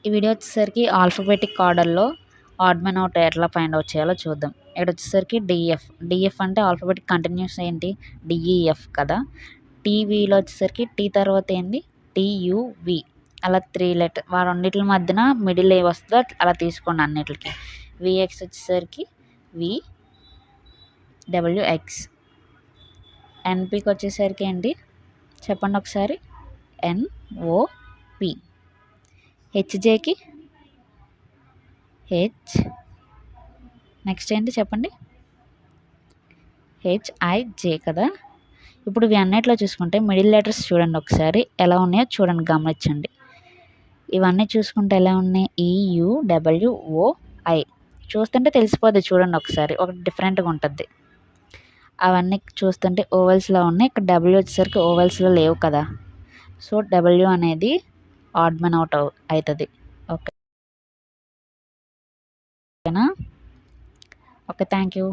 ఈ వీడియో వచ్చేసరికి ఆల్ఫాబెటిక్ ఆర్డర్లో ఆడ్ మన్ అవుట్ ఎట్లా ఫైండ్ అవుట్ చేయాలో చూద్దాం. ఇక్కడ వచ్చేసరికి డిఎఫ్ అంటే ఆల్ఫాబెటిక్ కంటిన్యూస్ ఏంటి డిఈఎఫ్ కదా. టీవీలో వచ్చేసరికి టీ తర్వాత ఏంది టీయువి. అలా 3 లెటర్ రెండిట్ల మధ్యన మిడిల్ ఏ వస్తుందో అలా తీసుకోండి అన్నిటికి. విఎక్స్ వచ్చేసరికి విడబ్ల్యూఎక్స్. ఎన్పికి వచ్చేసరికి ఏంటి చెప్పండి ఒకసారి ఎన్ఓపి. హెచ్జేకి హెచ్. నెక్స్ట్ ఏంటి చెప్పండి హెచ్ఐజే కదా. ఇప్పుడు ఇవి అన్నిట్లో చూసుకుంటే మిడిల్ లెటర్స్ చూడండి ఒకసారి ఎలా ఉన్నాయో చూడండి, గమనించండి. ఇవన్నీ చూసుకుంటే ఎలా ఉన్నాయి ఈయుడబ్ల్యూఓఐ. చూస్తుంటే తెలిసిపోద్ది చూడండి ఒకసారి, ఒకటి డిఫరెంట్గా ఉంటుంది. అవన్నీ చూస్తుంటే ఓవెల్స్లో ఉన్నాయి, ఇక్కడ డబ్ల్యూ వచ్చేసరికి ఓవెల్స్లో లేవు కదా. సో డబ్ల్యూ అనేది ఆడ్ మన్ అవుట్ అవుతుంది. ఓకేనా. Okay, thank you.